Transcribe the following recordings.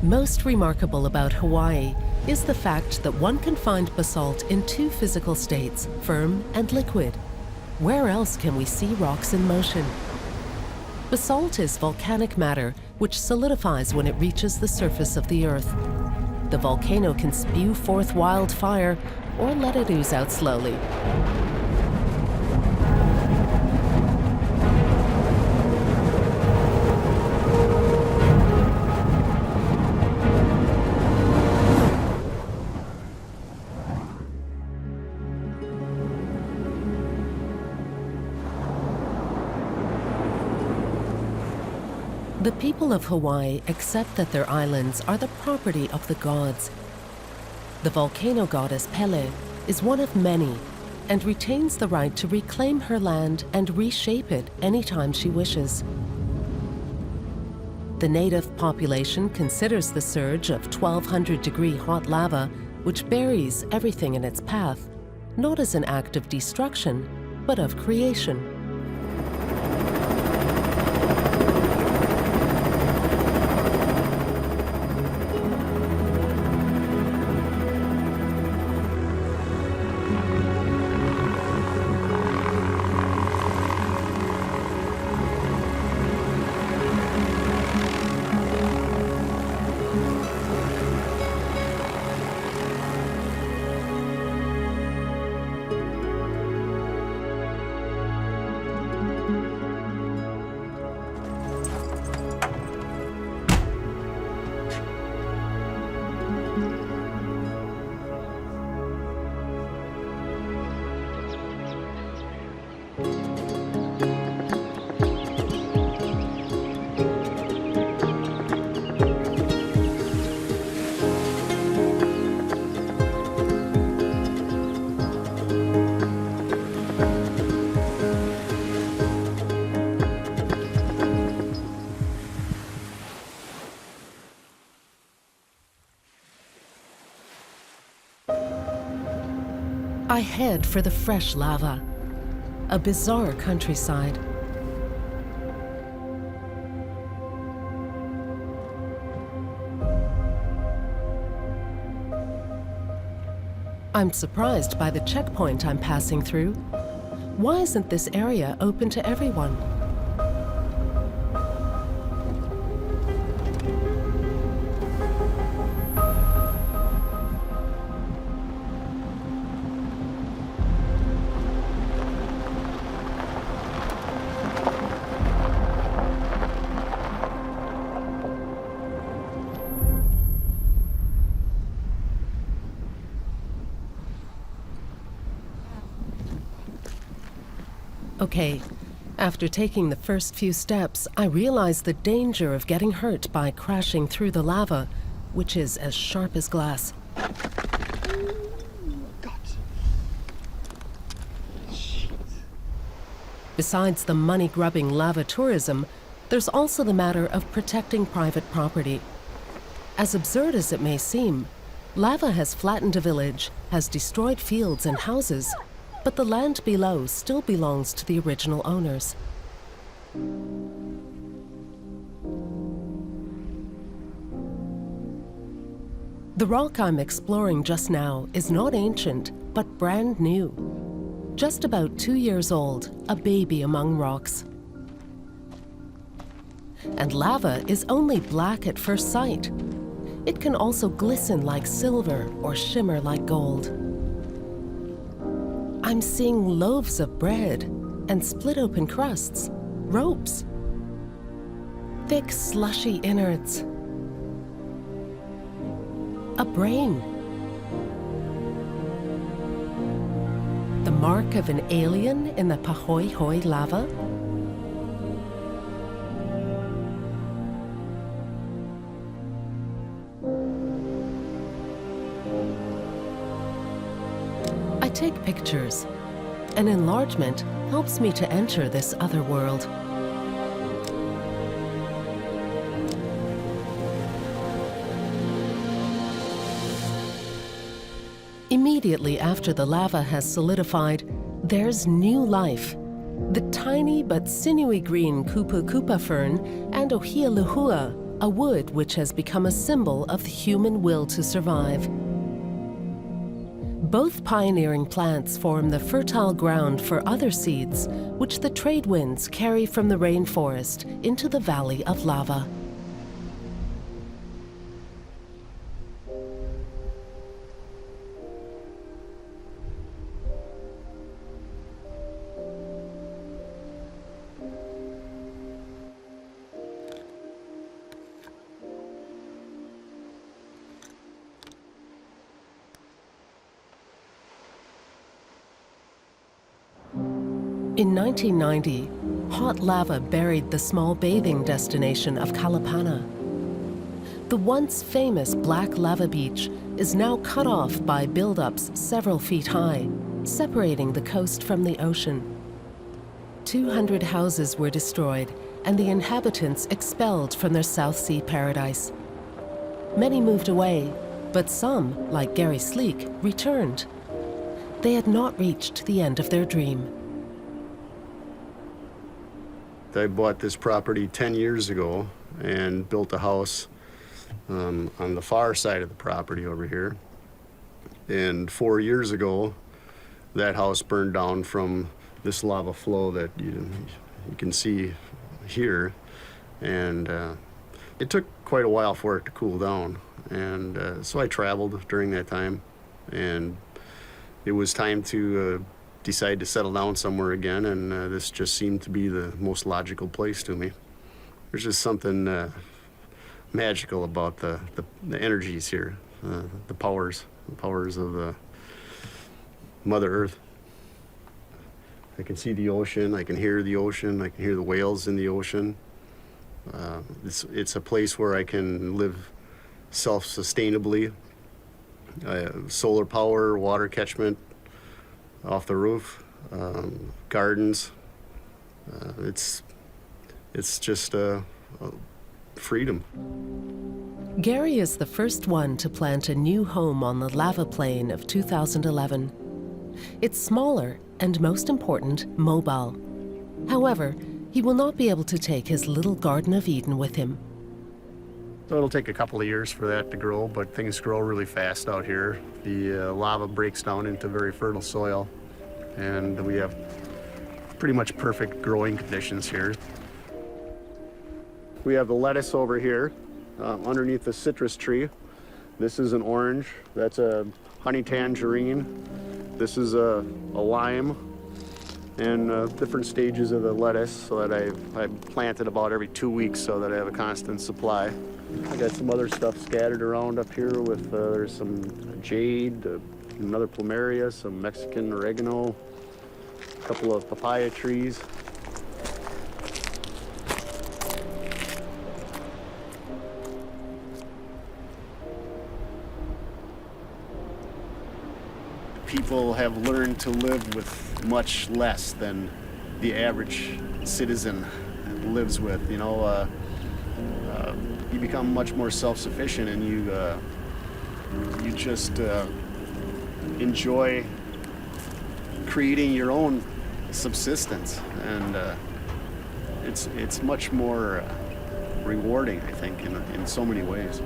Most remarkable about Hawaii is the fact that one can find basalt in two physical states, firm and liquid. Where else can we see rocks in motion? Basalt is volcanic matter which solidifies when it reaches the surface of the earth. The volcano can spew forth wildfire or let it ooze out slowly. The people of Hawaii accept that their islands are the property of the gods. The volcano goddess Pele is one of many and retains the right to reclaim her land and reshape it anytime she wishes. The native population considers the surge of 1200-degree hot lava, which buries everything in its path, not as an act of destruction, but of creation. I head for the fresh lava, a bizarre countryside. I'm surprised by the checkpoint I'm passing through. Why isn't this area open to everyone? Okay, after taking the first few steps, I realize the danger of getting hurt by crashing through the lava, which is as sharp as glass. Besides the money-grubbing lava tourism, there's also the matter of protecting private property. As absurd as it may seem, lava has flattened a village, has destroyed fields and houses, but the land below still belongs to the original owners. The rock I'm exploring just now is not ancient, but brand new. Just about 2 years old, a baby among rocks. And lava is only black at first sight. It can also glisten like silver or shimmer like gold. I'm seeing loaves of bread and split open crusts, ropes, thick slushy innards, a brain, the mark of an alien in the Pahoehoe lava. I take pictures. An enlargement helps me to enter this other world. Immediately after the lava has solidified, there's new life. The tiny but sinewy green kupu kupa fern and ʻŌhiʻa lehua a wood which has become a symbol of the human will to survive. Both pioneering plants form the fertile ground for other seeds, which the trade winds carry from the rainforest into the valley of lava. In 1990, hot lava buried the small bathing destination of Kalapana. The once famous black lava beach is now cut off by buildups several feet high, separating the coast from the ocean. 200 houses were destroyed and the inhabitants expelled from their South Sea paradise. Many moved away, but some, like Gary Sleek, returned. They had not reached the end of their dream. I bought this property 10 years ago and built a house on the far side of the property over here. And 4 years ago, that house burned down from this lava flow that you can see here. And it took quite a while for it to cool down. And so I traveled during that time. And it was time to decide to settle down somewhere again, and this just seemed to be the most logical place to me. There's just something magical about the energies here, the powers of Mother Earth. I can see the ocean, I can hear the ocean, I can hear the whales in the ocean. It's a place where I can live self-sustainably. Solar power, water catchment off the roof, gardens. It's just a freedom. Gary is the first one to plant a new home on the lava plain of 2011. It's smaller and, most important, mobile. However, he will not be able to take his little Garden of Eden with him. So it'll take a couple of years for that to grow, but things grow really fast out here. The lava breaks down into very fertile soil, and we have pretty much perfect growing conditions here. We have the lettuce over here underneath the citrus tree. This is an orange. That's a honey tangerine. This is a lime, and different stages of the lettuce, so that I plant it about every 2 weeks so that I have a constant supply. I got some other stuff scattered around up here with, there's some jade, another plumeria, some Mexican oregano, a couple of papaya trees. People have learned to live with much less than the average citizen lives with, you know. You become much more self-sufficient, and you just enjoy creating your own subsistence, and it's much more rewarding, I think, in so many ways.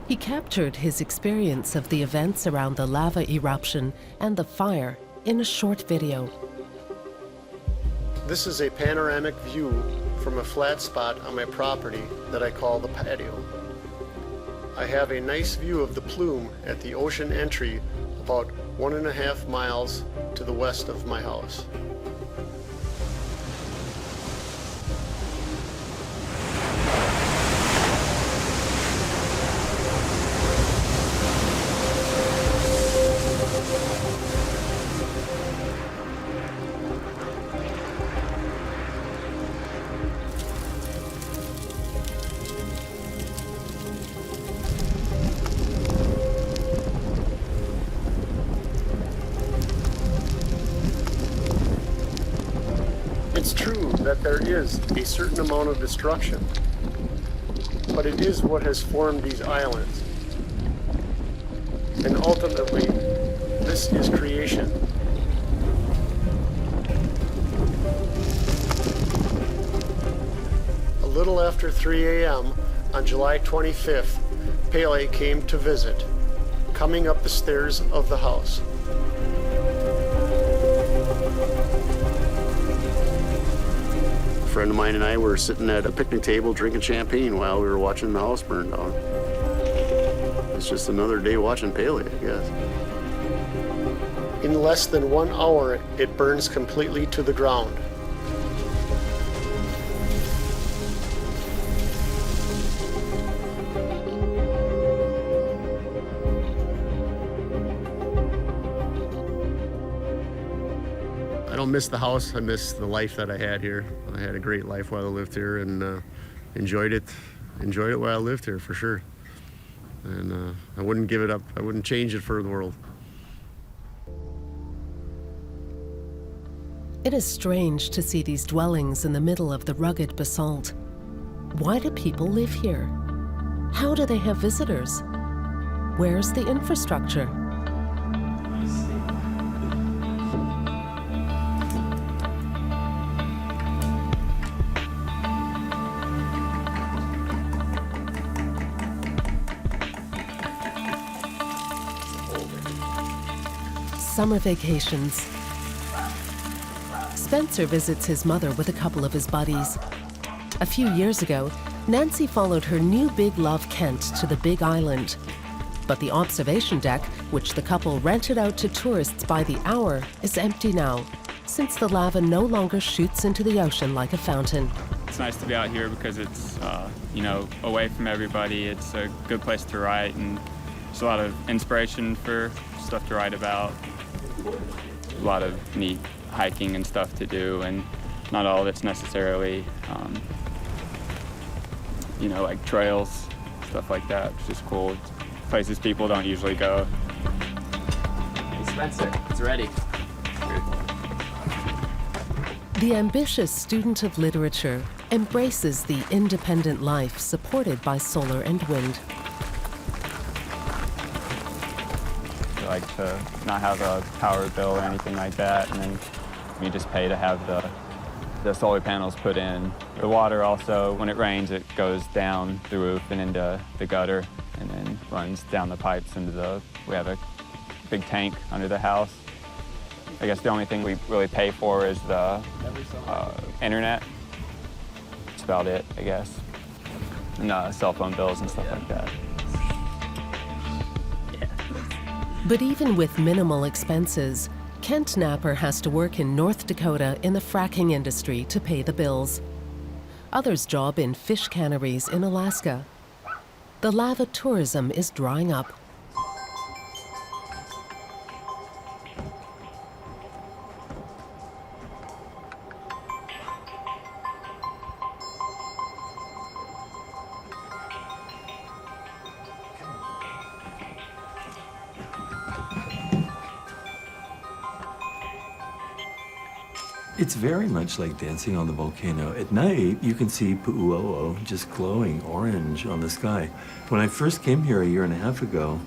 He captured his experience of the events around the lava eruption and the fire in a short video. This is a panoramic view from a flat spot on my property that I call the patio. I have a nice view of the plume at the ocean entry about 1.5 miles to the west of my house. It's true that there is a certain amount of destruction, but it is what has formed these islands. And ultimately, this is creation. little after 3 a.m. on July 25th, Pele came to visit, coming up the stairs of the house. A friend of mine and I were sitting at a picnic table drinking champagne while we were watching the house burn down. It's just another day watching Pele, I guess. In less than 1 hour, it burns completely to the ground. I don't miss the house. I miss the life that I had here. I had a great life while I lived here, and enjoyed it while I lived here for sure. And I wouldn't give it up. I wouldn't change it for the world. It is strange to see these dwellings in the middle of the rugged basalt. Why do people live here? How do they have visitors? Where's the infrastructure? Summer vacations. Spencer visits his mother with a couple of his buddies. A few years ago, Nancy followed her new big love Kent to the Big Island. But the observation deck, which the couple rented out to tourists by the hour, is empty now, since the lava no longer shoots into the ocean like a fountain. It's nice to be out here because it's, away from everybody. It's a good place to write, and there's a lot of inspiration for stuff to write about. A lot of neat hiking and stuff to do, and not all of it's necessarily, like trails, stuff like that. It's just cool. It's places people don't usually go. Hey Spencer, it's ready. The ambitious student of literature embraces the independent life supported by solar and wind. I like to not have a power bill or anything like that, and then you just pay to have the solar panels put in. The water also, when it rains, it goes down the roof and into the gutter, and then runs down the pipes into we have a big tank under the house. I guess the only thing we really pay for is the internet. That's about it, I guess. And cell phone bills and stuff like that. But even with minimal expenses, Kent Napper has to work in North Dakota in the fracking industry to pay the bills. Others job in fish canneries in Alaska. The lava tourism is drying up. It's very much like dancing on the volcano. At night, you can see Pu'uo'o just glowing orange on the sky. When I first came here a year and a half ago,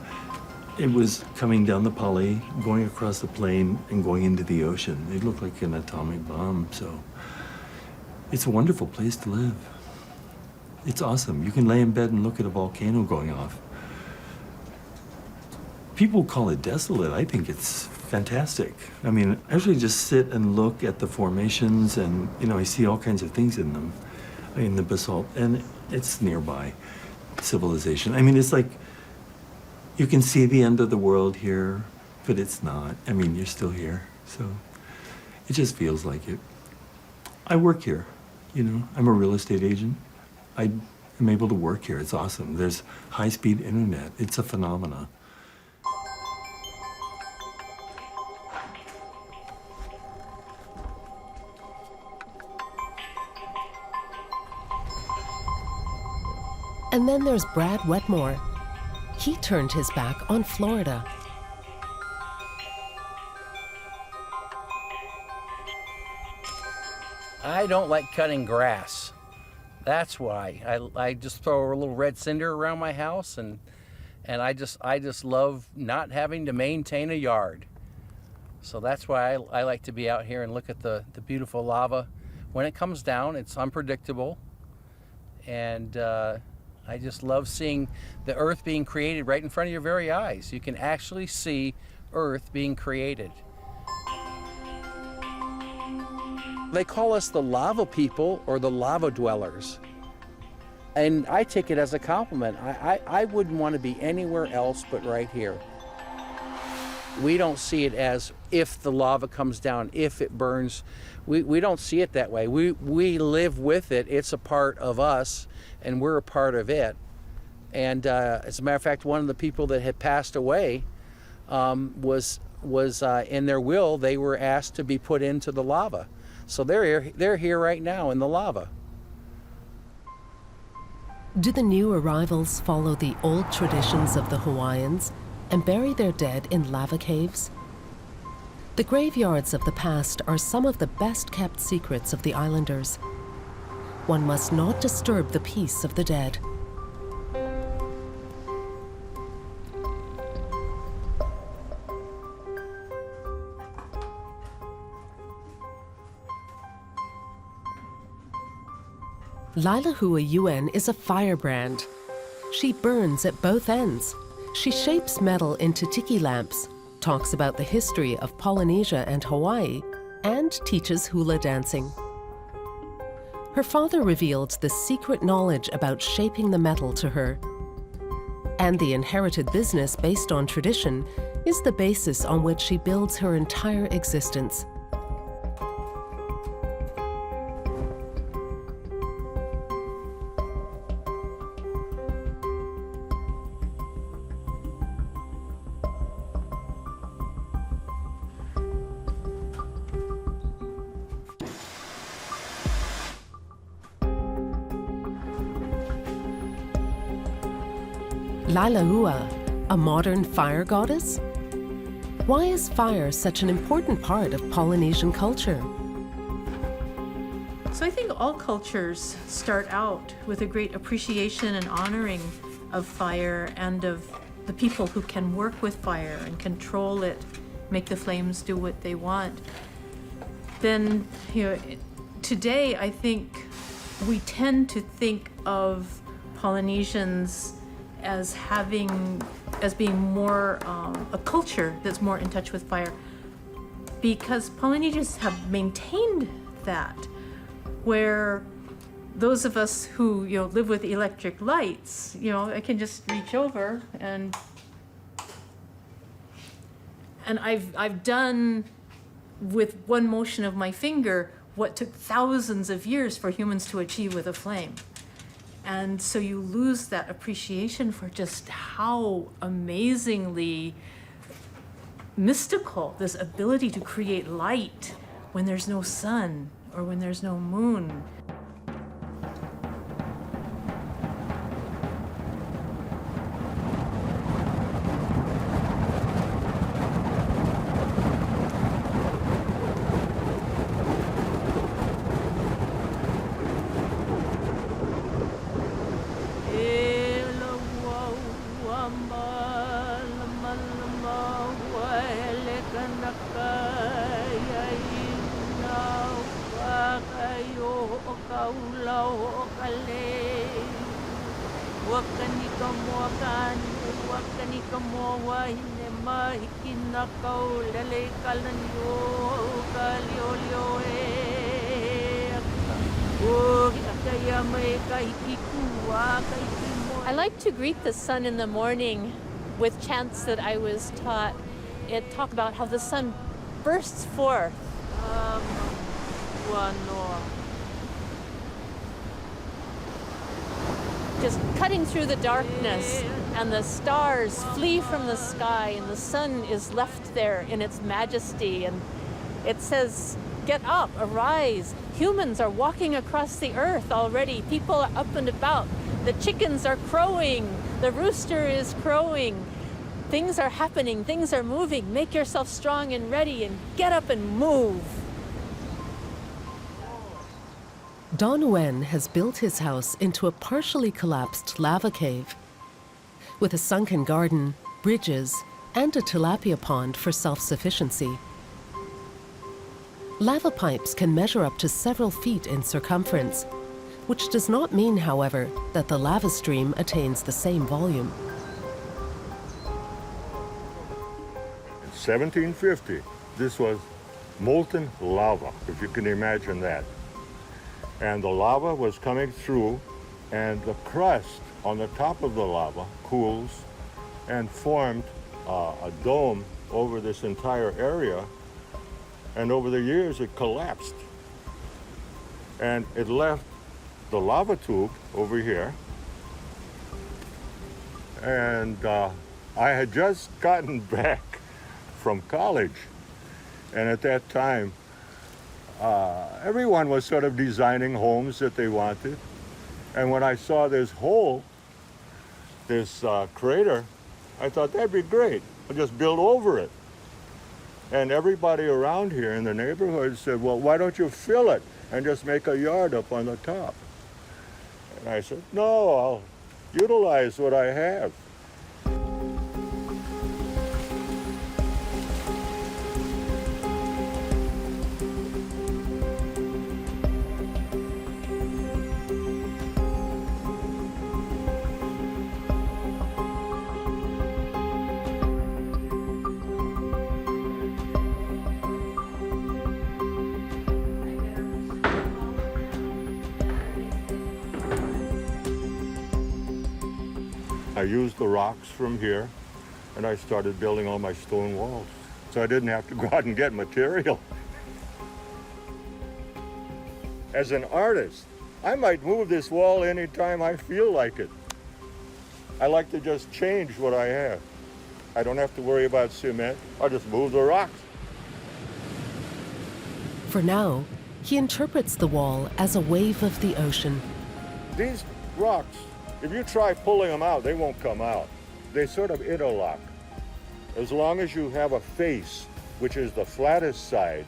it was coming down the Pele, going across the plain, and going into the ocean. It looked like an atomic bomb, so it's a wonderful place to live. It's awesome. You can lay in bed and look at a volcano going off. People call it desolate. I think it's fantastic. I mean, I usually just sit and look at the formations, and I see all kinds of things in them, in the basalt, and it's nearby civilization. I mean, it's like you can see the end of the world here, but it's not. I mean, you're still here, so it just feels like it. I work here, I'm a real estate agent. I am able to work here. It's awesome. There's high-speed internet. It's a phenomenon. And then there's Brad Wetmore. He turned his back on Florida. I don't like cutting grass. That's why. I just throw a little red cinder around my house, and I just love not having to maintain a yard. So that's why I like to be out here and look at the beautiful lava. When it comes down, it's unpredictable. And I just love seeing the earth being created right in front of your very eyes. You can actually see earth being created. They call us the lava people or the lava dwellers. And I take it as a compliment. I wouldn't want to be anywhere else but right here. We don't see it as if the lava comes down, if it burns. We don't see it that way. We live with it. It's a part of us, and we're a part of it. And as a matter of fact, one of the people that had passed away was in their will, they were asked to be put into the lava. So they're here right now in the lava. Do the new arrivals follow the old traditions of the Hawaiians and bury their dead in lava caves? The graveyards of the past are some of the best kept secrets of the islanders. One must not disturb the peace of the dead. Lehua UN is a firebrand. She burns at both ends. She shapes metal into tiki lamps, talks about the history of Polynesia and Hawaii, and teaches hula dancing. Her father revealed the secret knowledge about shaping the metal to her. And the inherited business based on tradition is the basis on which she builds her entire existence. Lehua, a modern fire goddess? Why is fire such an important part of Polynesian culture? So I think all cultures start out with a great appreciation and honoring of fire and of the people who can work with fire and control it, make the flames do what they want. Then, today I think we tend to think of Polynesians as being more a culture that's more in touch with fire, because Polynesians have maintained that, where those of us who live with electric lights, I can just reach over and I've done with one motion of my finger what took thousands of years for humans to achieve with a flame. And so you lose that appreciation for just how amazingly mystical this ability to create light when there's no sun or when there's no moon. I like to greet the sun in the morning with chants that I was taught. It talked about how the sun bursts forth. Just cutting through the darkness, and the stars flee from the sky, and the sun is left there in its majesty. And it says, get up, arise. Humans are walking across the earth already. People are up and about. The chickens are crowing. The rooster is crowing. Things are happening. Things are moving. Make yourself strong and ready and get up and move. Don Nguyen has built his house into a partially collapsed lava cave with a sunken garden, bridges, and a tilapia pond for self-sufficiency. Lava pipes can measure up to several feet in circumference. which does not mean, however, that the lava stream attains the same volume. In 1750, this was molten lava, if you can imagine that. And the lava was coming through, and the crust on the top of the lava cools and formed a dome over this entire area. And over the years, it collapsed. And it left the lava tube over here. And I had just gotten back from college. And at that time, everyone was sort of designing homes that they wanted. And when I saw this hole, this crater, I thought that'd be great. I'll just build over it. And everybody around here in the neighborhood said, well, why don't you fill it and just make a yard up on the top? And I said, no, I'll utilize what I have. I used the rocks from here, and I started building all my stone walls. So I didn't have to go out and get material. As an artist, I might move this wall anytime I feel like it. I like to just change what I have. I don't have to worry about cement. I'll just move the rocks. For now, he interprets the wall as a wave of the ocean. These rocks, if you try pulling them out, they won't come out. They sort of interlock. As long as you have a face, which is the flattest side,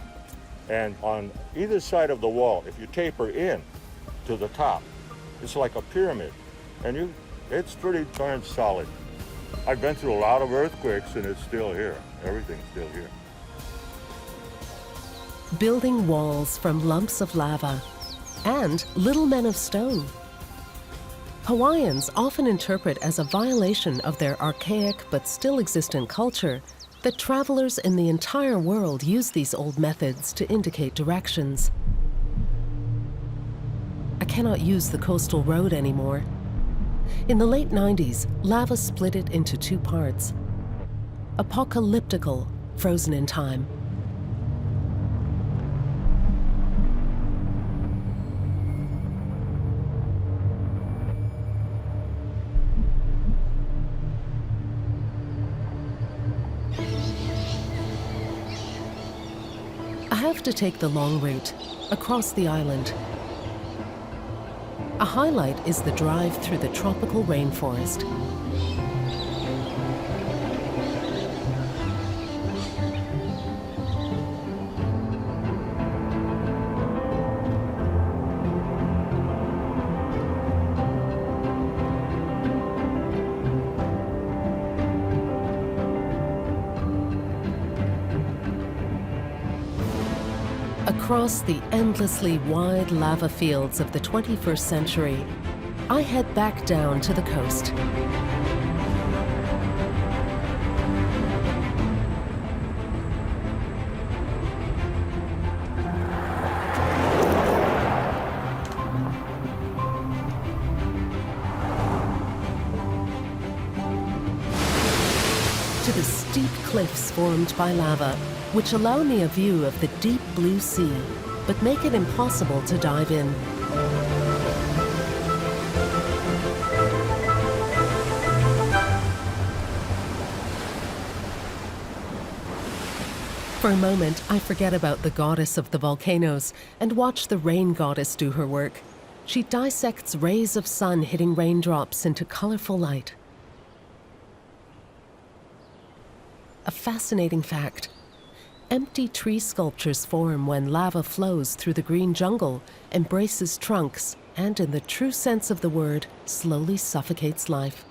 and on either side of the wall, if you taper in to the top, it's like a pyramid. And it's pretty darn solid. I've been through a lot of earthquakes and it's still here. Everything's still here. Building walls from lumps of lava and little men of stone. Hawaiians often interpret as a violation of their archaic but still existent culture that travelers in the entire world use these old methods to indicate directions. I cannot use the coastal road anymore. In the late 90s, lava split it into two parts. Apocalyptical, frozen in time. I have to take the long route, across the island. A highlight is the drive through the tropical rainforest. Across the endlessly wide lava fields of the 21st century, I head back down to the coast. To the steep cliffs formed by lava, which allow me a view of the deep blue sea, but make it impossible to dive in. For a moment, I forget about the goddess of the volcanoes and watch the rain goddess do her work. She dissects rays of sun hitting raindrops into colorful light. A fascinating fact. Empty tree sculptures form when lava flows through the green jungle, embraces trunks, and in the true sense of the word, slowly suffocates life.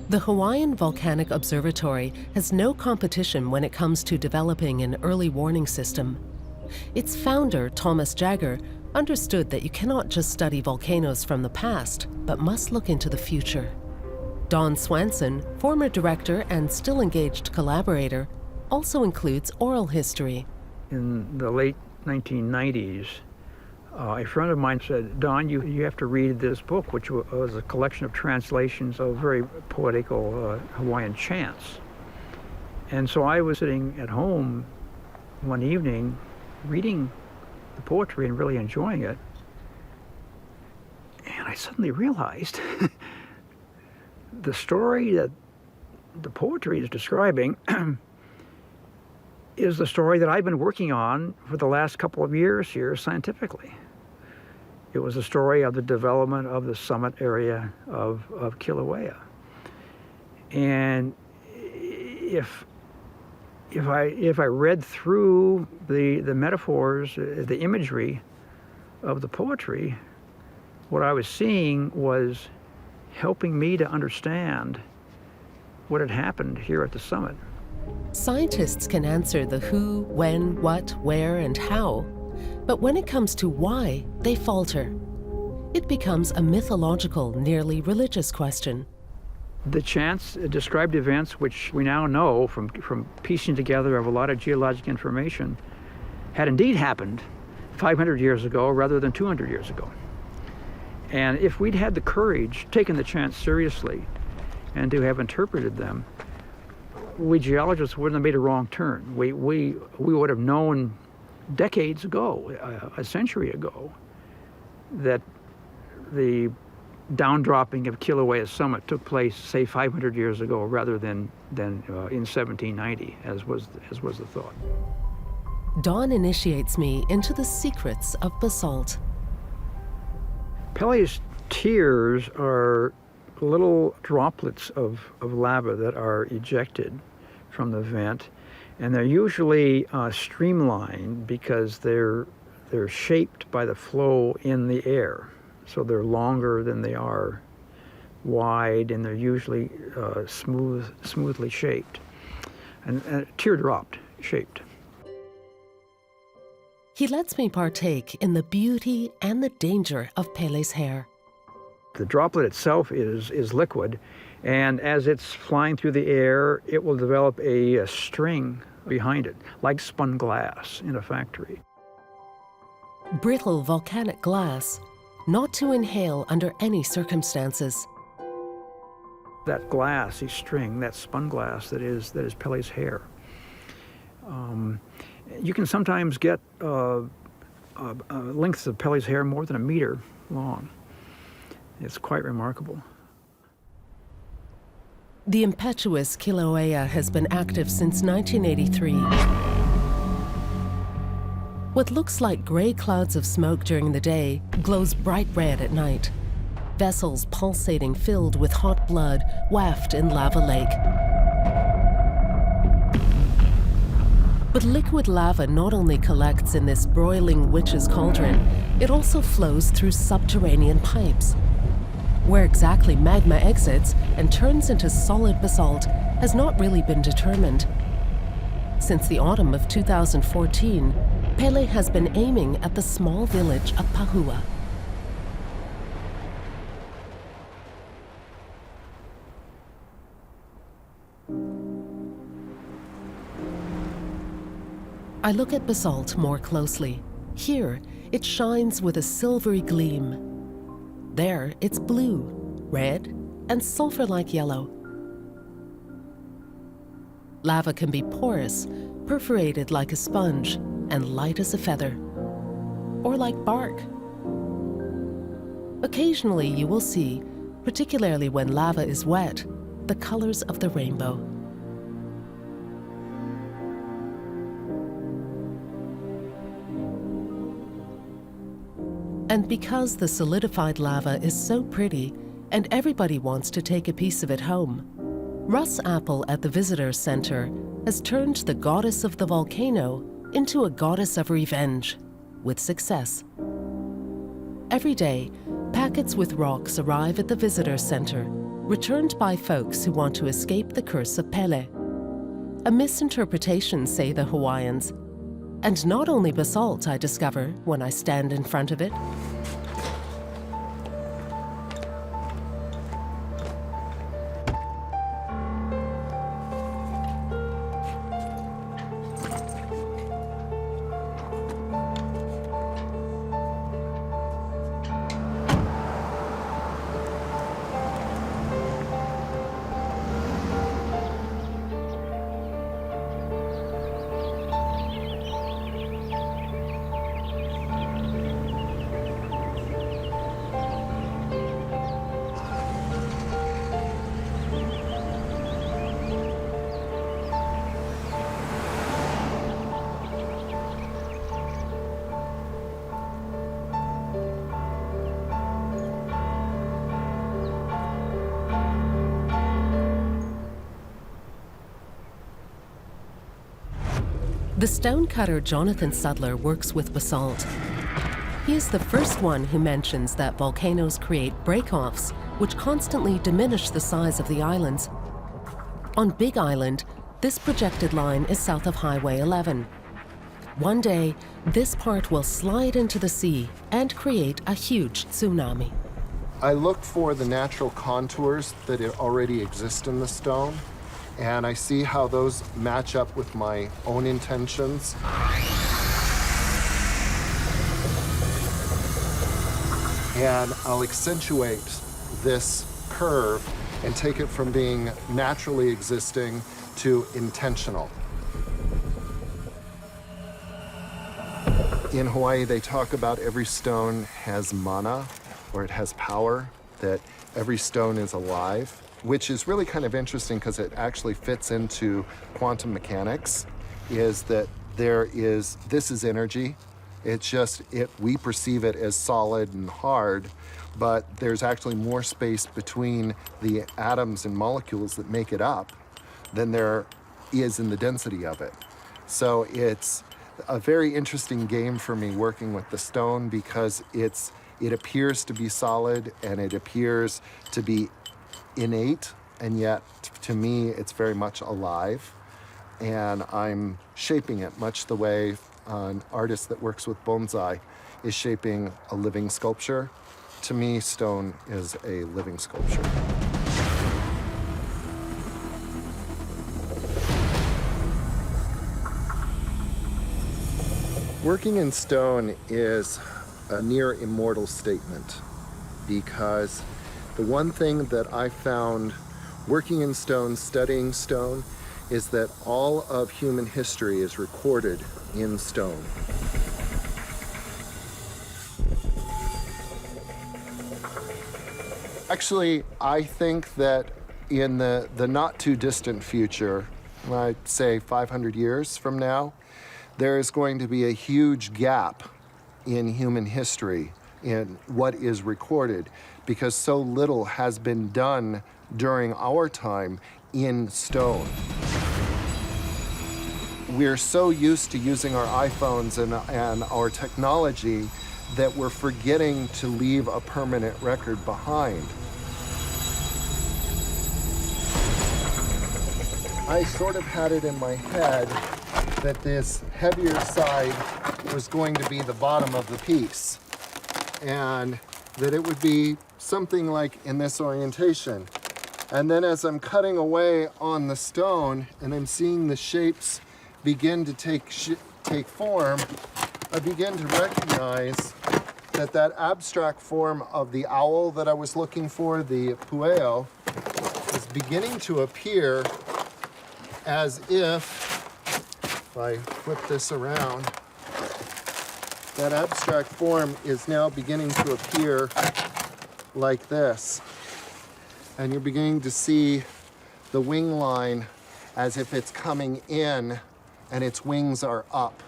The The Hawaiian Volcanic Observatory has no competition when it comes to developing an early warning system. Its founder, Thomas Jagger, understood that you cannot just study volcanoes from the past, but must look into the future. Don Swanson, former director and still engaged collaborator, also includes oral history. In the late 1990s, a friend of mine said, Don, you have to read this book, which was a collection of translations of very poetical Hawaiian chants. And so I was sitting at home one evening reading the poetry and really enjoying it. And I suddenly realized the story that the poetry is describing is the story that I've been working on for the last couple of years here scientifically. It was a story of the development of the summit area of Kīlauea. And if I read through the metaphors, the imagery of the poetry, what I was seeing was helping me to understand what had happened here at the summit. Scientists can answer the who, when, what, where, and how. But when it comes to why, they falter. It becomes a mythological, nearly religious question. The chants described events, which we now know from piecing together of a lot of geologic information, had indeed happened 500 years ago rather than 200 years ago. And if we'd had the courage, taken the chants seriously, and to have interpreted them, we geologists wouldn't have made a wrong turn. We would have known decades ago, a century ago, that the downdropping of Kilauea summit took place, say, 500 years ago, rather than in 1790, as was the thought. Don initiates me into the secrets of basalt. Pele's tears are little droplets of lava that are ejected from the vent, and they're usually streamlined because they're shaped by the flow in the air. So they're longer than they are wide, and they're usually smoothly shaped, and teardropped shaped. He lets me partake in the beauty and the danger of Pele's hair. The droplet itself is liquid, and as it's flying through the air, it will develop a string behind it, like spun glass in a factory. Brittle volcanic glass, not to inhale under any circumstances. That glassy string, that spun glass that is Pele's hair. You can sometimes get lengths of Pele's hair more than a meter long. It's quite remarkable. The impetuous Kīlauea has been active since 1983. What looks like gray clouds of smoke during the day glows bright red at night. Vessels pulsating filled with hot blood waft in lava lake. But liquid lava not only collects in this broiling witch's cauldron, it also flows through subterranean pipes. Where exactly magma exits and turns into solid basalt has not really been determined. Since the autumn of 2014, Pele has been aiming at the small village of Pahoehoe. I look at basalt more closely. Here, it shines with a silvery gleam. There, it's blue, red, and sulfur-like yellow. Lava can be porous, perforated like a sponge, and light as a feather, or like bark. Occasionally you will see, particularly when lava is wet, the colors of the rainbow. And because the solidified lava is so pretty, and everybody wants to take a piece of it home, Russ Apple at the Visitor Center has turned the goddess of the volcano into a goddess of revenge, with success. Every day, packets with rocks arrive at the Visitor Center, returned by folks who want to escape the curse of Pele. A misinterpretation, say the Hawaiians. And not only basalt, I discover when I stand in front of it. The stonecutter Jonathan Sudler works with basalt. He is the first one who mentions that volcanoes create break-offs, which constantly diminish the size of the islands. On Big Island, this projected line is south of Highway 11. One day, this part will slide into the sea and create a huge tsunami. I look for the natural contours that already exist in the stone, and I see how those match up with my own intentions. And I'll accentuate this curve and take it from being naturally existing to intentional. In Hawaii, they talk about every stone has mana, or it has power, that every stone is alive, which is really kind of interesting because it actually fits into quantum mechanics, is that this is energy. It's just, we perceive it as solid and hard, but there's actually more space between the atoms and molecules that make it up than there is in the density of it. So it's a very interesting game for me working with the stone because it appears to be solid and it appears to be innate, and yet to me it's very much alive, and I'm shaping it much the way an artist that works with bonsai is shaping a living sculpture. To me, stone is a living sculpture. Working in stone is a near immortal statement because the one thing that I found working in stone, studying stone, is that all of human history is recorded in stone. Actually, I think that in the not too distant future, I'd say 500 years from now, there is going to be a huge gap in human history in what is recorded because so little has been done during our time in stone. We're so used to using our iPhones and our technology that we're forgetting to leave a permanent record behind. I sort of had it in my head that this heavier side was going to be the bottom of the piece, and that it would be something like in this orientation. And then as I'm cutting away on the stone and I'm seeing the shapes begin to take form, I begin to recognize that that abstract form of the owl that I was looking for, the pueo, is beginning to appear as if I flip this around, that abstract form is now beginning to appear like this. And you're beginning to see the wing line as if it's coming in and its wings are up.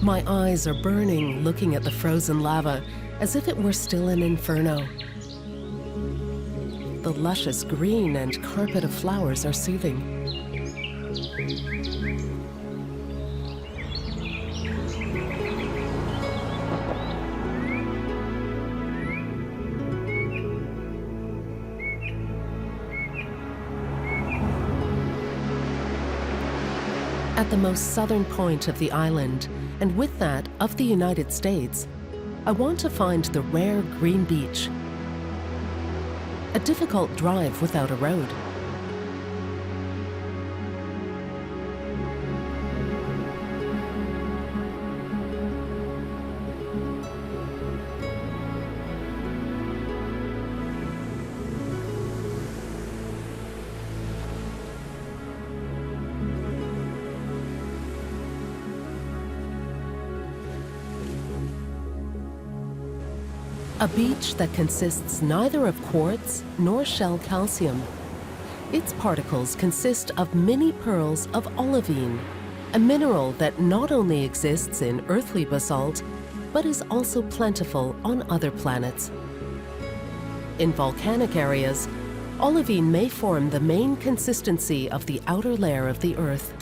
My eyes are burning looking at the frozen lava as if it were still an inferno. the luscious green and carpet of flowers are soothing. At the most southern point of the island, and with that of the United States, I want to find the rare green beach. A difficult drive without a road. A beach that consists neither of quartz nor shell calcium. Its particles consist of mini pearls of olivine, a mineral that not only exists in earthly basalt, but is also plentiful on other planets. In volcanic areas, olivine may form the main consistency of the outer layer of the Earth.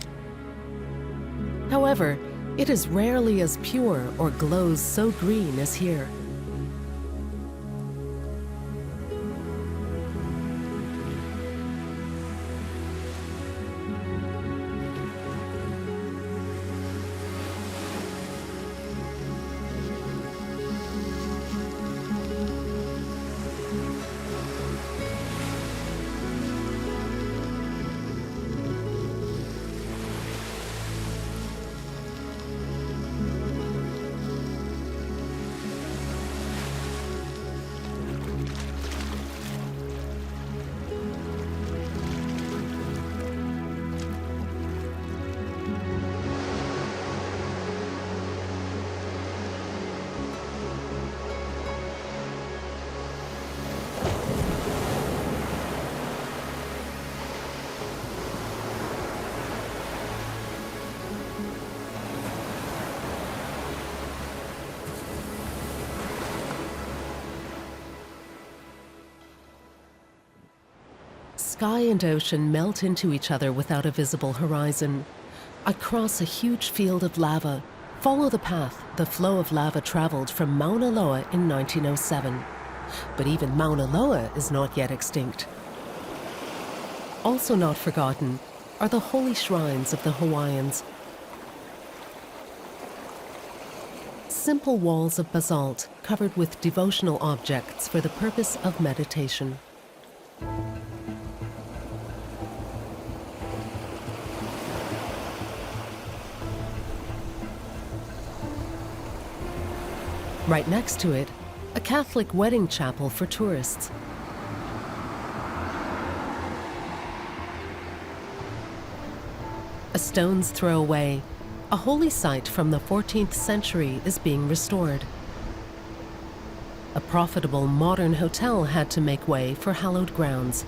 However, it is rarely as pure or glows so green as here. Sky and ocean melt into each other without a visible horizon. I cross a huge field of lava, follow the path the flow of lava traveled from Mauna Loa in 1907. But even Mauna Loa is not yet extinct. Also not forgotten are the holy shrines of the Hawaiians. Simple walls of basalt covered with devotional objects for the purpose of meditation. Right next to it, a Catholic wedding chapel for tourists. A stone's throw away, a holy site from the 14th century is being restored. A profitable modern hotel had to make way for hallowed grounds.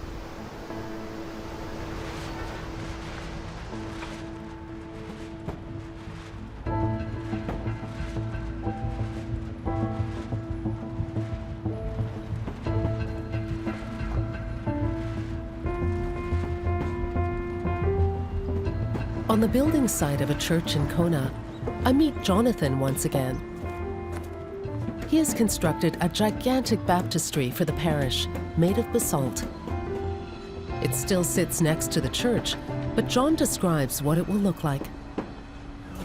On the building site of a church in Kona, I meet Jonathan once again. He has constructed a gigantic baptistry for the parish, made of basalt. It still sits next to the church, but John describes what it will look like.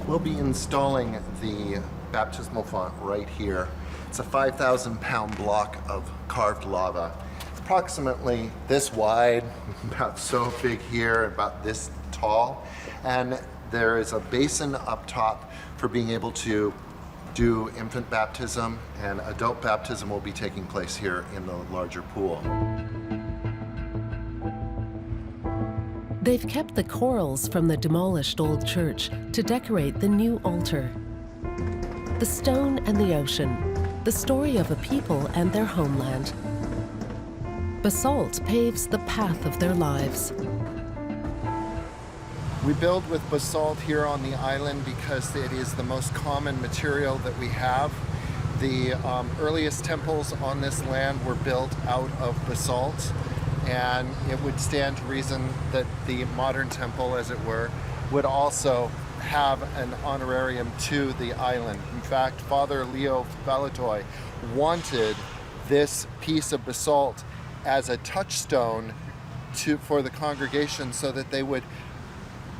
We'll be installing the baptismal font right here. It's a 5,000-pound block of carved lava. It's approximately this wide, about so big here, about this tall. And there is a basin up top for being able to do infant baptism, and adult baptism will be taking place here in the larger pool. They've kept the corals from the demolished old church to decorate the new altar. The stone and the ocean, the story of a people and their homeland. Basalt paves the path of their lives. We build with basalt here on the island because it is the most common material that we have. The earliest temples on this land were built out of basalt, and it would stand to reason that the modern temple, as it were, would also have an honorarium to the island. In fact, Father Leo Falatoi wanted this piece of basalt as a touchstone for the congregation so that they would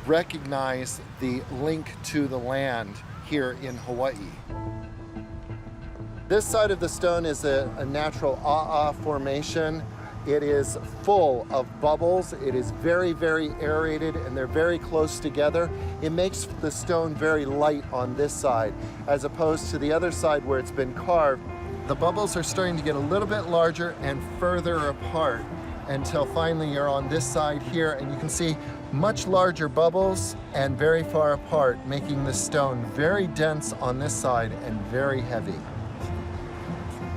recognize the link to the land here in Hawaii. This side of the stone is a natural ʻŌhiʻa formation. It is full of bubbles. It is very, very aerated, and they're very close together. It makes the stone very light on this side, as opposed to the other side where it's been carved. The bubbles are starting to get a little bit larger and further apart until finally you're on this side here, and you can see much larger bubbles and very far apart, making the stone very dense on this side and very heavy.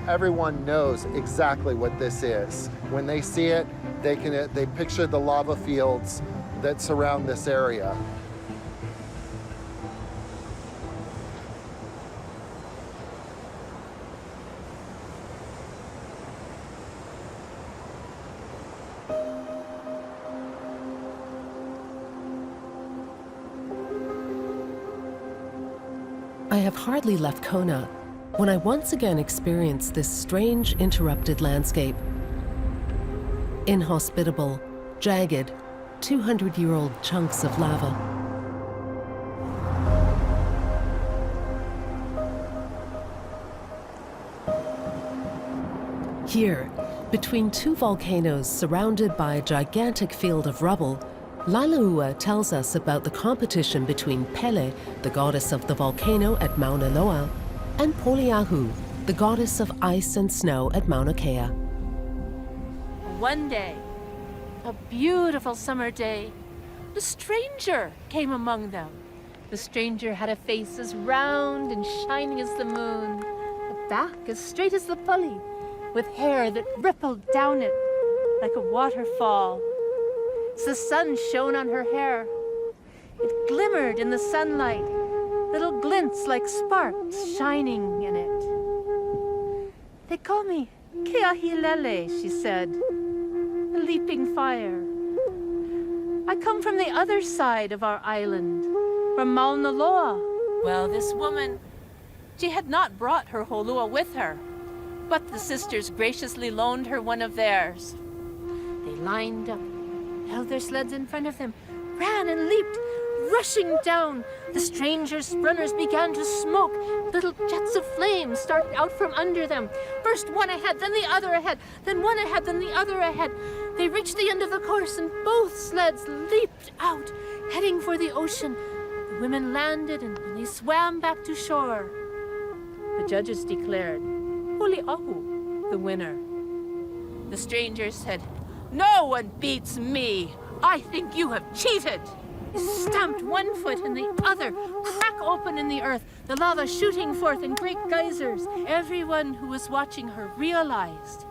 Everyone knows exactly what this is. When they see it, they picture the lava fields that surround this area. I have hardly left Kona when I once again experienced this strange interrupted landscape. Inhospitable, jagged, 200-year-old chunks of lava. Here, between two volcanoes surrounded by a gigantic field of rubble, lehua tells us about the competition between Pele, the goddess of the volcano at Mauna Loa, and Poliahu, the goddess of ice and snow at Mauna Kea. One day, a beautiful summer day, a stranger came among them. The stranger had a face as round and shining as the moon, a back as straight as the puli, with hair that rippled down it like a waterfall. As the sun shone on her hair, it glimmered in the sunlight, little glints like sparks shining in it. They call me Keahilele, she said, the leaping fire. I come from the other side of our island, from Mauna Loa. Well, this woman, she had not brought her holua with her, but the sisters graciously loaned her one of theirs. They lined up, held their sleds in front of them, ran and leaped, rushing down. The strangers' runners began to smoke. Little jets of flame started out from under them. First one ahead, then the other ahead, then one ahead, then the other ahead. They reached the end of the course and both sleds leaped out, heading for the ocean. The women landed and when they swam back to shore, the judges declared Poliahu the winner. The strangers said, "No one beats me. I think you have cheated." He stamped one foot and the other, crack open in the earth, the lava shooting forth in great geysers. Everyone who was watching her realized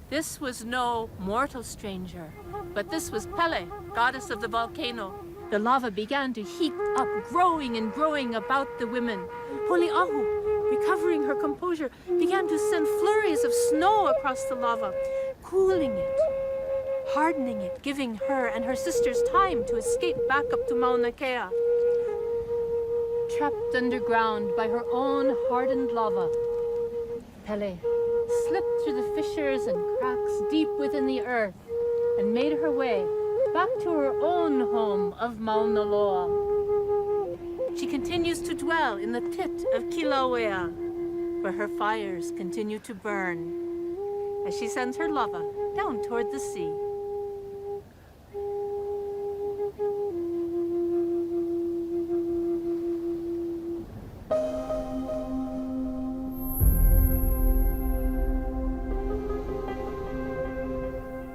this was no mortal stranger, but this was Pele, goddess of the volcano. The lava began to heap up, growing and growing about the women. Poliahu, recovering her composure, began to send flurries of snow across the lava, cooling it, hardening it, giving her and her sisters time to escape back up to Mauna Kea. Trapped underground by her own hardened lava, Pele slipped through the fissures and cracks deep within the earth and made her way back to her own home of Mauna Loa. She continues to dwell in the pit of Kīlauea, where her fires continue to burn as she sends her lava down toward the sea.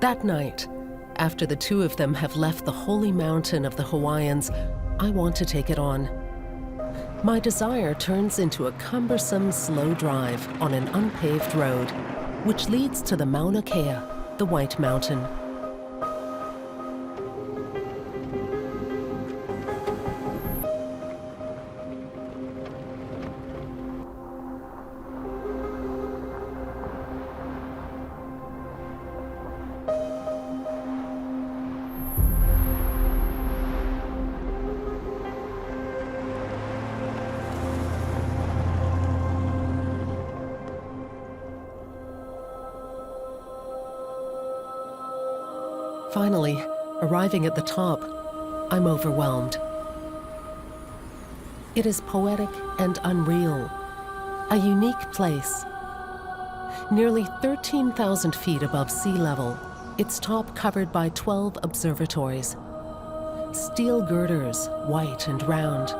That night, after the two of them have left the holy mountain of the Hawaiians, I want to take it on. My desire turns into a cumbersome, slow drive on an unpaved road, which leads to the Mauna Kea, the White Mountain. Finally, arriving at the top, I'm overwhelmed. It is poetic and unreal, a unique place. Nearly 13,000 feet above sea level, its top covered by 12 observatories. Steel girders, white and round.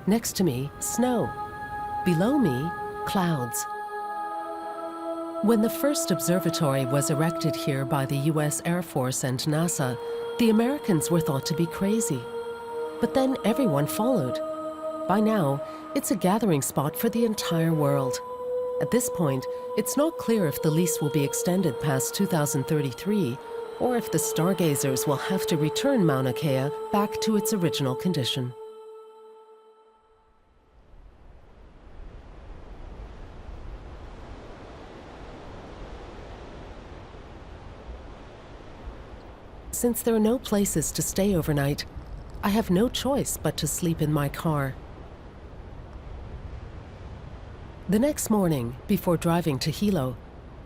Next to me, snow. Below me, clouds. When the first observatory was erected here by the US Air Force and NASA, the Americans were thought to be crazy. But then everyone followed. By now, it's a gathering spot for the entire world. At this point, it's not clear if the lease will be extended past 2033 or if the stargazers will have to return Mauna Kea back to its original condition. Since there are no places to stay overnight, I have no choice but to sleep in my car. The next morning, before driving to Hilo,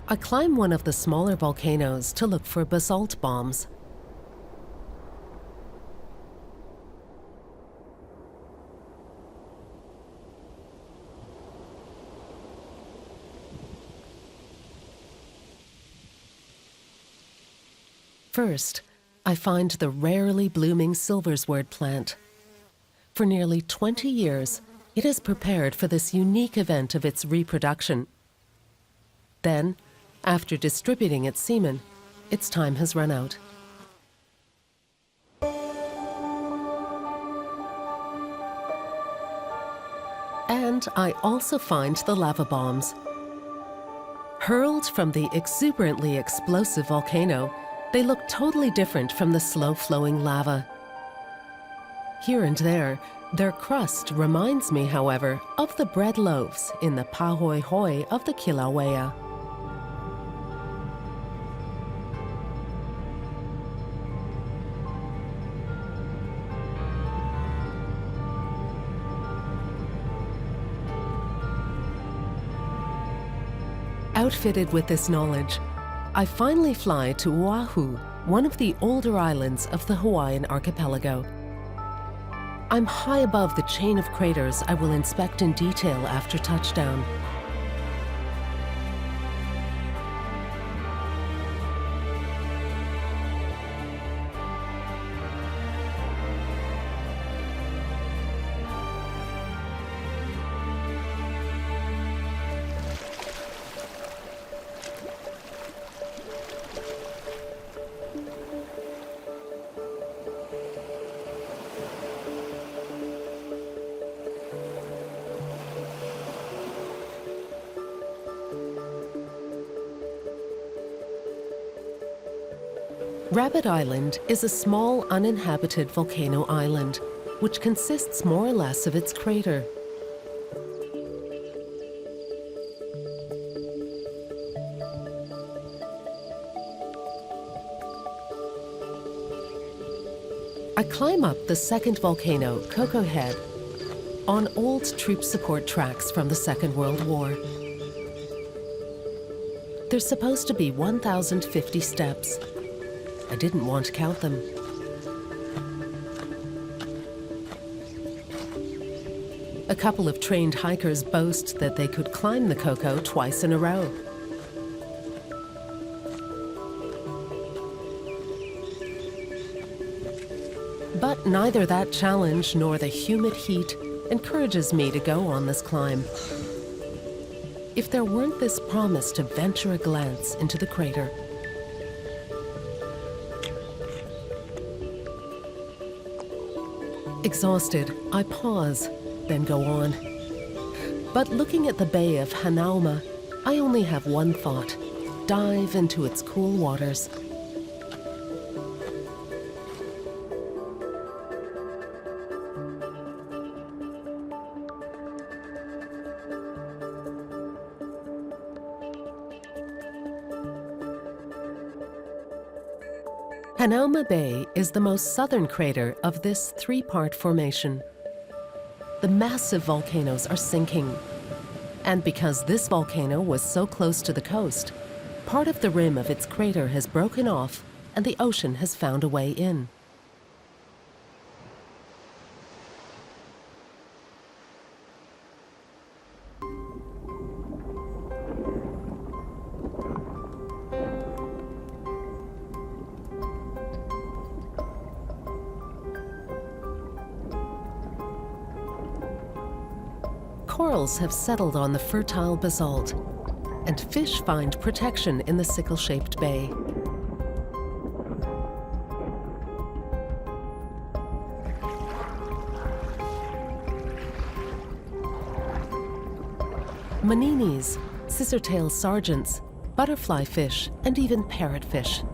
I climb one of the smaller volcanoes to look for basalt bombs. First, I find the rarely blooming silversword plant. For nearly 20 years, it has prepared for this unique event of its reproduction. Then, after distributing its semen, its time has run out. And I also find the lava bombs. Hurled from the exuberantly explosive volcano, they look totally different from the slow-flowing lava. Here and there, their crust reminds me, however, of the bread loaves in the Pahoehoe of the Kīlauea. Outfitted with this knowledge, I finally fly to Wahu, one of the older islands of the Hawaiian archipelago. I'm high above the chain of craters I will inspect in detail after touchdown. Rabbit Island is a small uninhabited volcano island, which consists more or less of its crater. I climb up the second volcano, Koʻokoʻolau Head, on old troop support tracks from the Second World War. There's supposed to be 1,050 steps. I didn't want to count them. A couple of trained hikers boast that they could climb the Koʻokoʻolau twice in a row. But neither that challenge nor the humid heat encourages me to go on this climb. If there weren't this promise to venture a glance into the crater. Exhausted, I pause, then go on. But looking at the bay of Hanauma, I only have one thought: dive into its cool waters. Hanauma Bay is the most southern crater of this three-part formation. The massive volcanoes are sinking. And because this volcano was so close to the coast, Part of the rim of its crater has broken off and the ocean has found a way in. Corals have settled on the fertile basalt, and fish find protection in the sickle-shaped bay. Maninis, scissor-tail sargents, butterfly fish, and even parrotfish.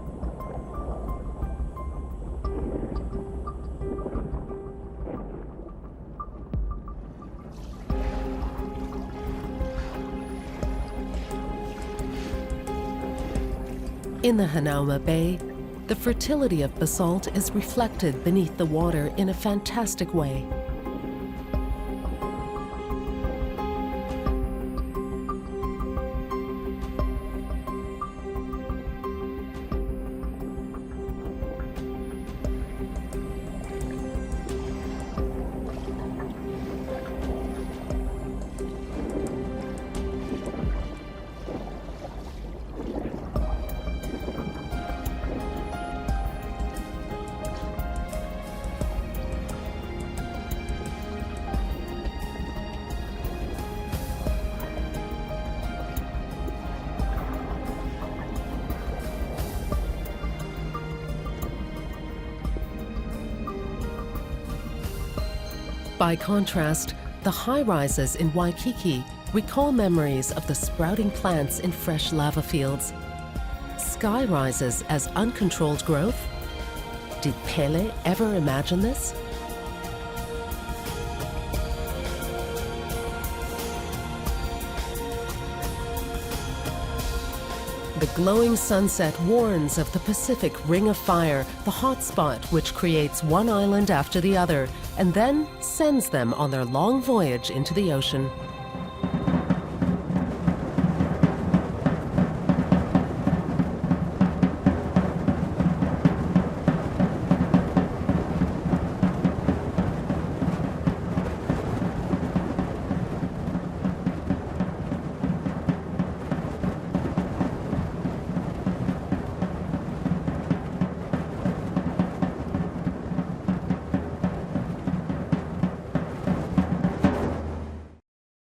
In the Hanauma Bay, the fertility of basalt is reflected beneath the water in a fantastic way. By contrast, the high-rises in Waikiki recall memories of the sprouting plants in fresh lava fields. Sky rises as uncontrolled growth? Did Pele ever imagine this? The glowing sunset warns of the Pacific Ring of Fire, the hotspot which creates one island after the other, and then sends them on their long voyage into the ocean.